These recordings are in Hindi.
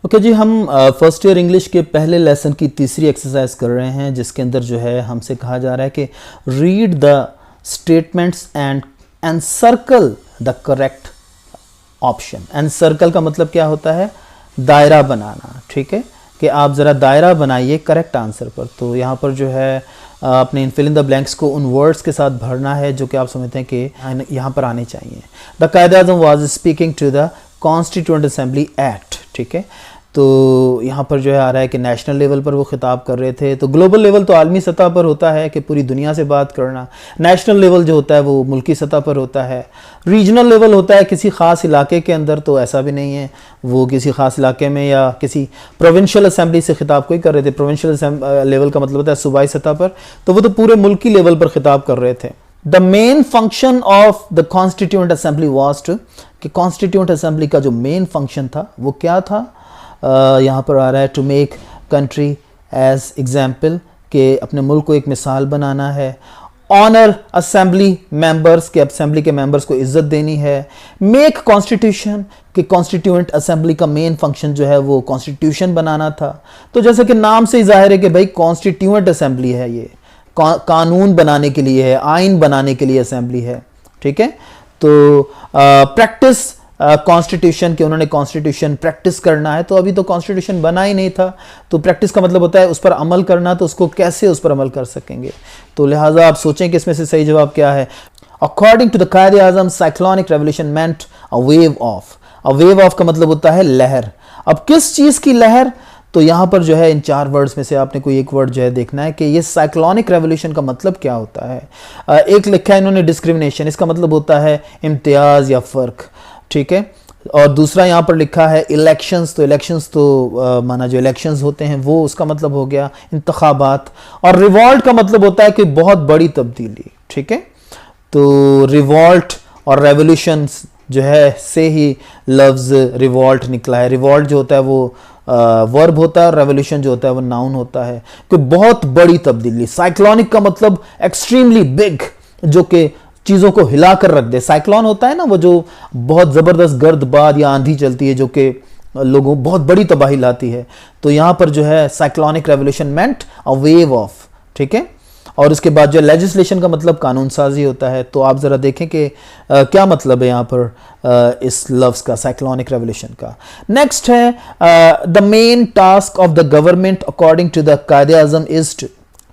ओके जी, हम फर्स्ट ईयर इंग्लिश के पहले लेसन की तीसरी एक्सरसाइज कर रहे हैं, जिसके अंदर जो है हमसे कहा जा रहा है कि read the statements and circle the correct option. And circle का मतलब क्या होता है? दायरा बनाना। ठीक है, कि आप ज़रा दायरा बनाइए करेक्ट आंसर पर। तो यहाँ पर जो है आपने इन फिल इन द ब्लैंक्स को उन वर्ड्स के साथ भरना है जो कि आप समझते हैं कि यहाँ पर आने चाहिए। The Quaid-e-Azam was speaking to the constituent assembly act. ठीक है, तो यहाँ पर जो है आ रहा है कि नेशनल लेवल पर वो खिताब कर रहे थे। तो ग्लोबल लेवल तो आलमी सतह पर होता है कि पूरी दुनिया से बात करना। नेशनल लेवल जो होता है वो मुल्की सतह पर होता है। रीजनल लेवल होता है किसी ख़ास इलाके के अंदर, तो ऐसा भी नहीं है वो किसी ख़ास इलाके में या किसी प्रोविंशियल असेंबली से खिताब कोई कर रहे थे। प्रोविंशियल लेवल का मतलब होता है सूबाई सतह पर, तो वो तो पूरे मुल्की लेवल पर खिताब कर रहे थे। The main function of the constituent assembly was to, कि कॉन्स्टिट्यूएंट असेंबली का जो मेन फंक्शन था वो क्या था? यहाँ पर आ रहा है to make country as example, के अपने मुल्क को एक मिसाल बनाना है। ऑनर असेंबली मेंबर्स, के असेंबली के मेंबर्स को इज्जत देनी है। मेक कॉन्स्टिट्यूशन, कि कॉन्स्टिट्यूएंट असेंबली का मेन फंक्शन जो है वो कॉन्स्टिट्यूशन बनाना था। तो जैसे कि नाम से ही जाहिर है कि भाई कॉन्स्टिट्यूएंट असेंबली है, ये कानून बनाने के लिए है, आइन बनाने के लिए असेंबली है। ठीक है, तो प्रैक्टिस कॉन्स्टिट्यूशन, के उन्होंने कॉन्स्टिट्यूशन प्रैक्टिस करना है। तो अभी तो कॉन्स्टिट्यूशन बना ही नहीं था, तो प्रैक्टिस का मतलब होता है उस पर अमल करना। तो उसको कैसे उस पर अमल कर सकेंगे? तो लिहाजा आप सोचें कि इसमें से सही जवाब क्या है। According to the Quaid-e-Azam cyclonic revolution meant a wave of. A wave of का मतलब होता है लहर। अब किस चीज़ की लहर? तो यहाँ पर जो है इन चार वर्ड्स में से आपने कोई एक वर्ड जो है देखना है कि ये साइक्लोनिक रेवोल्यूशन का मतलब क्या होता है। एक लिखा है इन्होंने डिस्क्रिमिनेशन, इसका मतलब होता है इम्तियाज़ या फ़र्क। ठीक है, और दूसरा यहाँ पर लिखा है इलेक्शंस, तो इलेक्शंस तो माना जो इलेक्शंस होते हैं वो, उसका मतलब हो गया इंतखाबात। और रिवॉल्ट का मतलब होता है कि बहुत बड़ी तब्दीली। ठीक है, तो रिवॉल्ट और रेवोल्यूशन जो है से ही लफ्ज़ रिवॉल्ट निकला है। रिवॉल्ट जो होता है वो वर्ब होता है और रेवोल्यूशन जो होता है वो नाउन होता है, कि बहुत बड़ी तब्दीली। साइक्लोनिक का मतलब एक्सट्रीमली बिग, जो कि चीज़ों को हिला कर रख दे। साइक्लोन होता है ना वो जो बहुत ज़बरदस्त गर्द बाद या आंधी चलती है जो कि लोगों बहुत बड़ी तबाही लाती है। तो यहाँ पर जो है cyclonic revolution meant a wave of. ठीक है, और उसके बाद जो लेजिस्लेशन का मतलब कानून साजी होता है। तो आप ज़रा देखें कि क्या मतलब है यहाँ पर इस लफ्ज़ का, साइक्लोनिक रेवोल्यूशन का। नेक्स्ट है the main task of the government according to the Quaid-e-Azam is to.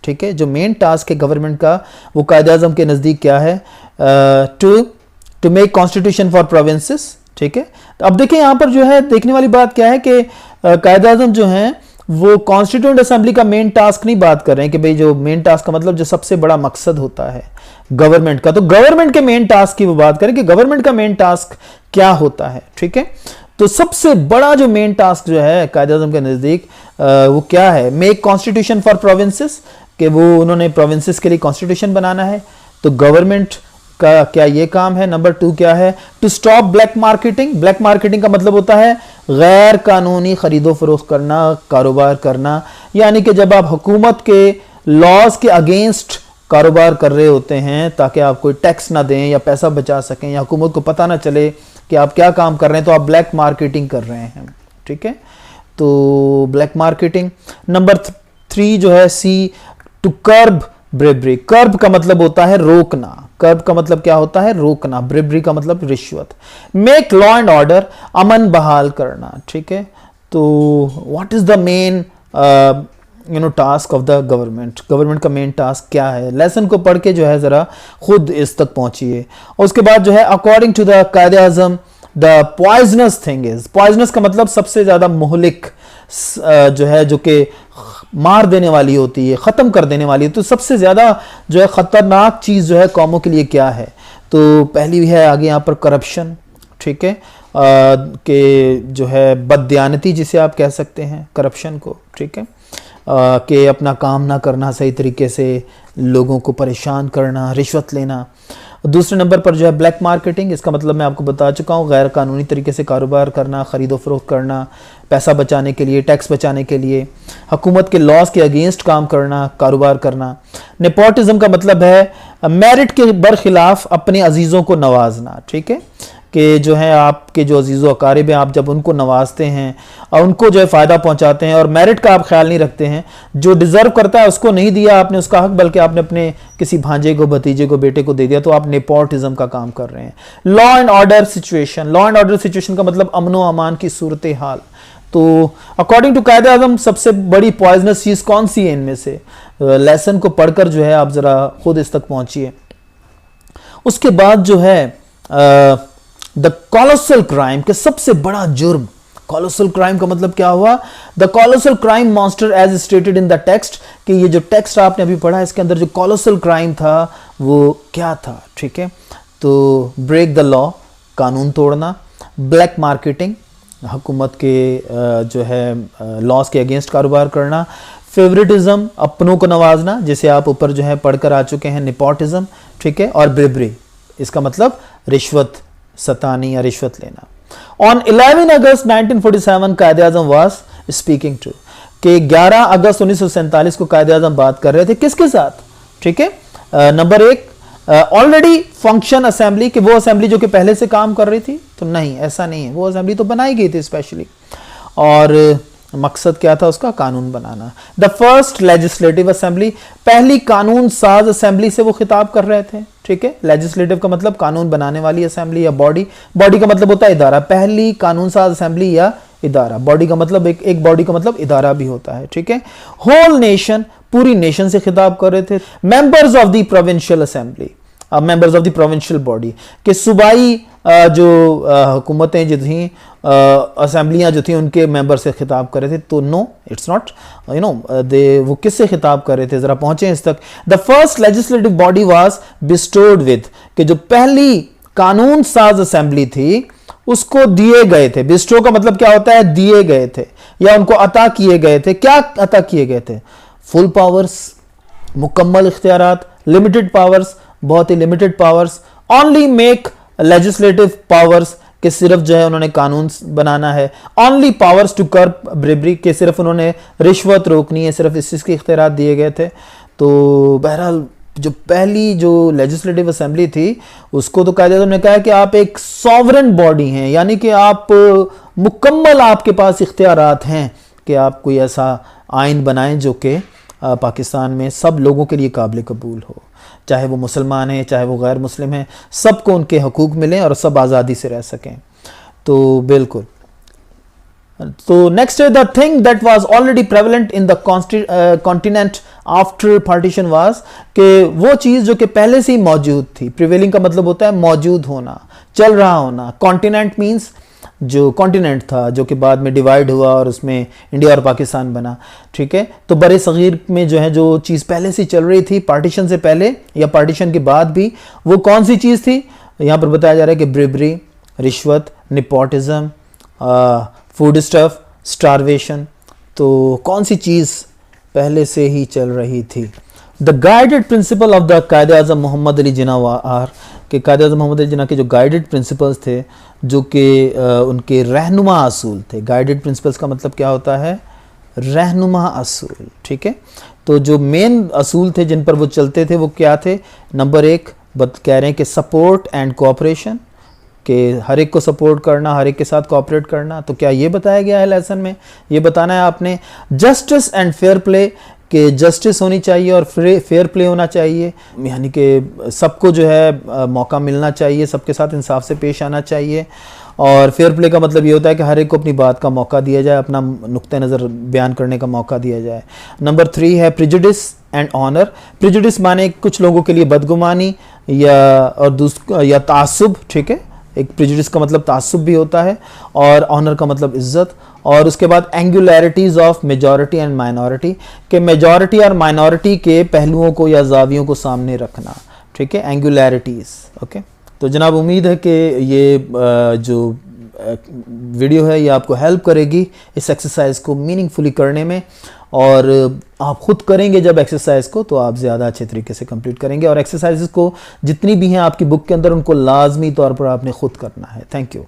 ठीक है, जो मेन टास्क है गवर्नमेंट का वो कायद-ए-आज़म के नज़दीक क्या है? To make constitution for provinces. ठीक है, तो अब देखें यहाँ पर जो है देखने वाली बात क्या है कि कायद-ए-आज़म जो हैं वो कॉन्स्टिट्यूएंट असेंबली का मेन टास्क नहीं बात कर रहे हैं कि भाई जो मेन टास्क का मतलब जो सबसे बड़ा मकसद होता है गवर्नमेंट का, तो गवर्नमेंट के मेन टास्क की वो बात करें कि गवर्नमेंट का मेन टास्क क्या होता है। ठीक है, तो सबसे बड़ा जो मेन टास्क जो है कायद-ए-आज़म के नज़दीक वो क्या है? मेक कॉन्स्टिट्यूशन फॉर प्रोविंसेस, कि वो उन्होंने प्रोविंसेस के लिए कॉन्स्टिट्यूशन बनाना है। तो गवर्नमेंट का क्या ये काम है? नंबर 2 क्या है? To stop black marketing. Black marketing का मतलब होता है गैर कानूनी खरीदो फरोख्त करना, कारोबार करना। यानी कि जब आप हुकूमत के लॉज के अगेंस्ट कारोबार कर रहे होते हैं ताकि आप कोई टैक्स ना दें या पैसा बचा सकें या हुकूमत को पता ना चले कि आप क्या काम कर रहे हैं, तो आप ब्लैक मार्केटिंग कर रहे हैं। ठीक है, तो ब्लैक मार्केटिंग। नंबर 3 जो है सी, टू कर्ब ब्रेबरी। कर्ब का मतलब होता है रोकना। कर्ब का मतलब क्या होता है? रोकना। ब्रेबरी का मतलब रिश्वत। मेक लॉ एंड ऑर्डर, अमन बहाल करना। ठीक है, तो what is the main task of the government? Government का मेन टास्क क्या है? लेसन को पढ़ के जो है जरा खुद इस तक पहुंचिए। और उसके बाद जो है according to the Quaid-e-Azam the poisonous thing is. Poisonous का मतलब सबसे ज्यादा मुहलिक जो है, जो कि मार देने वाली होती है, ख़त्म कर देने वाली है। तो सबसे ज़्यादा जो है ख़तरनाक चीज़ जो है कौमों के लिए क्या है? तो पहली है आगे यहाँ पर करप्शन। ठीक है, कि जो है बददियानती जिसे आप कह सकते हैं करप्शन को। ठीक है, कि अपना काम ना करना, सही तरीके से लोगों को परेशान करना, रिश्वत लेना। दूसरे नंबर पर जो है ब्लैक मार्केटिंग, इसका मतलब मैं आपको बता चुका हूँ, गैर कानूनी तरीके से कारोबार करना, ख़रीदो फरोख्त करना, पैसा बचाने के लिए, टैक्स बचाने के लिए, हुकूमत के लॉज के अगेंस्ट काम करना, कारोबार करना। नेपोटिज्म का मतलब है मेरिट के बरखिलाफ अपने अजीज़ों को नवाजना। ठीक है, कि जो है आपके जो अजीज़ व अकारिब हैं, आप जब उनको नवाजते हैं और उनको जो है फ़ायदा पहुंचाते हैं और मेरिट का आप ख्याल नहीं रखते हैं, जो डिज़र्व करता है उसको नहीं दिया आपने उसका हक, बल्कि आपने अपने किसी भांजे को, भतीजे को, बेटे को दे दिया, तो आप नेपोटिज्म का काम कर रहे हैं। Law and order situation, law and order situation का मतलब अमन व अमान की सूरत हाल। तो अकॉर्डिंग टू कायदे आज़म सबसे बड़ी पॉइजनस चीज़ कौन सी है इनमें से? लेसन को पढ़कर जो है आप ज़रा खुद इस तक पहुंचिए। उसके बाद जो है द कॉलोसल क्राइम के सबसे बड़ा जुर्म। कॉलोसल क्राइम का मतलब क्या हुआ? The colossal crime monster as stated in the text, कि ये जो टेक्स्ट आपने अभी पढ़ा इसके अंदर जो कॉलोसल क्राइम था वो क्या था? ठीक है, तो ब्रेक द लॉ, कानून तोड़ना, ब्लैक मार्केटिंग, हुकूमत के जो है लॉस के अगेंस्ट कारोबार करना, फेवरेटिज्म, अपनों को नवाजना, जिसे आप ऊपर जो है पढ़कर आ चुके हैं, नेपोटिज्म, ठीक है, और ब्रेबरी, इसका मतलब रिश्वत सतानी या रिश्वत लेना। ऑन 11 अगस्त 1947 कायदे आज़म वाज स्पीकिंग टू, कि 11 अगस्त 1947 को कायदे आज़म बात कर रहे थे किसके साथ? ठीक है, नंबर 1 ऑलरेडी फंक्शन असेंबली, कि वो असेंबली जो कि पहले से काम कर रही थी, तो नहीं, ऐसा नहीं है, वो असेंबली तो बनाई गई थी स्पेशली, और मकसद क्या था उसका? कानून बनाना। द फर्स्ट लेजिस्लेटिव असेंबली, पहली कानून साज असेंबली से वो खिताब कर रहे थे। ठीक है, लेजिस्लेटिव का मतलब कानून बनाने वाली असेंबली या बॉडी, बॉडी का मतलब होता है इदारा, पहली कानून साज असेंबली या इदारा, बॉडी का मतलब एक बॉडी का मतलब इदारा भी होता है। ठीक है, होल नेशन, पूरी नेशन से खिताब कर रहे थे। Members of the provincial assembly, members of the provincial body, के सूबाई जो हुकूमतें जो थी, असेंबलियां जो थी, उनके मेंबर से खिताब कर रहे थे। तो no, it's not, you know, वो किससे खिताब कर रहे थे? जरा पहुंचे इस तक। The first legislative body was bestowed with, कि जो पहली कानून साज असेंबली थी उसको दिए गए थे। बिस्टो का मतलब क्या होता है? दिए गए थे या उनको अता किए गए थे। क्या अता किए गए थे? फुल पावर्स, मुकम्मल इख्तियारात, लिमिटेड पावर्स, बहुत ही limited powers, only make legislative powers, कि सिर्फ जो है उन्होंने कानून बनाना है, only powers to curb bribery, के सिर्फ उन्होंने रिश्वत रोकनी है, सिर्फ इस चीज़ के इख्तियारात दिए गए थे। तो बहरहाल जो पहली जो लेजिस्लेटिव असेंबली थी उसको तो कायदे आज़म ने कहा कि आप एक सॉवरेन बॉडी हैं, यानी कि आप मुकम्मल, आपके पास इख्तियारात हैं कि आप कोई ऐसा आइन बनाएं जो कि पाकिस्तान में सब लोगों के लिए काबिल कबूल हो, चाहे वो मुसलमान हैं चाहे वो गैर मुस्लिम हैं, सबको उनके हकूक़ मिलें और सब आज़ादी से रह सकें। तो बिल्कुल, तो नेक्स्ट है the thing that was already prevalent in the continent after partition was, कि वो चीज़ जो कि पहले से ही मौजूद थी। प्रिवेलिंग का मतलब होता है मौजूद होना, चल रहा होना। कॉन्टिनेंट मीन्स जो कॉन्टिनेंट था जो कि बाद में डिवाइड हुआ और उसमें इंडिया और पाकिस्तान बना। ठीक है, तो बड़े सगीर में जो है जो चीज़ पहले से चल रही थी पार्टीशन से पहले या पार्टीशन के बाद भी, वो कौन सी चीज़ थी? यहाँ पर बताया जा रहा है कि ब्रेबरी, रिश्वत, नेपोटिज्म, फूड स्टफ, स्टारवेशन। तो कौन सी चीज़ पहले से ही चल रही थी? The guided principle of the कायदे आज़म मोहम्मद अली जिन्ना आर, के कायदे आज़म मोहम्मद अली जिन्ना के जो गाइडेड प्रिंसिपल्स थे, जो कि उनके रहनुमा असूल थे। गाइडेड प्रिंसिपल्स का मतलब क्या होता है? रहनुमा असूल। ठीक है, तो जो मेन असूल थे जिन पर वो चलते थे वो क्या थे? नंबर 1 कह रहे हैं कि सपोर्ट एंड कोऑपरेशन, कि हर एक को सपोर्ट करना, हर एक के साथ कोऑपरेट करना। तो क्या ये बताया गया है लेसन में? ये बताना है आपने। जस्टिस एंड फेयर प्ले, कि जस्टिस होनी चाहिए और फेयर प्ले होना चाहिए, यानी कि सबको जो है मौका मिलना चाहिए, सबके साथ इंसाफ से पेश आना चाहिए। और फेयर प्ले का मतलब ये होता है कि हर एक को अपनी बात का मौका दिया जाए, अपना नुक्ते नज़र बयान करने का मौका दिया जाए। नंबर 3 है प्रिजुडिस एंड ऑनर। प्रिजुडिस माने कुछ लोगों के लिए बदगुमानी या तासुब। ठीक है, एक प्रिजुडिस का मतलब तासुब भी होता है और ऑनर का मतलब इज्जत। और उसके बाद एंगुलैरिटीज़ ऑफ मेजॉरिटी एंड माइनॉरिटी, के मेजॉरिटी और माइनॉरिटी के पहलुओं को या जावियों को सामने रखना। ठीक है, एंगुलैरिटीज़। ओके, तो जनाब उम्मीद है कि ये जो वीडियो है ये आपको हेल्प करेगी इस एक्सरसाइज को मीनिंगफुली करने में, और आप खुद करेंगे जब एक्सरसाइज को तो आप ज़्यादा अच्छे तरीके से कंप्लीट करेंगे। और एक्सरसाइजेस को जितनी भी हैं आपकी बुक के अंदर उनको लाजमी तौर पर आपने खुद करना है। Thank you.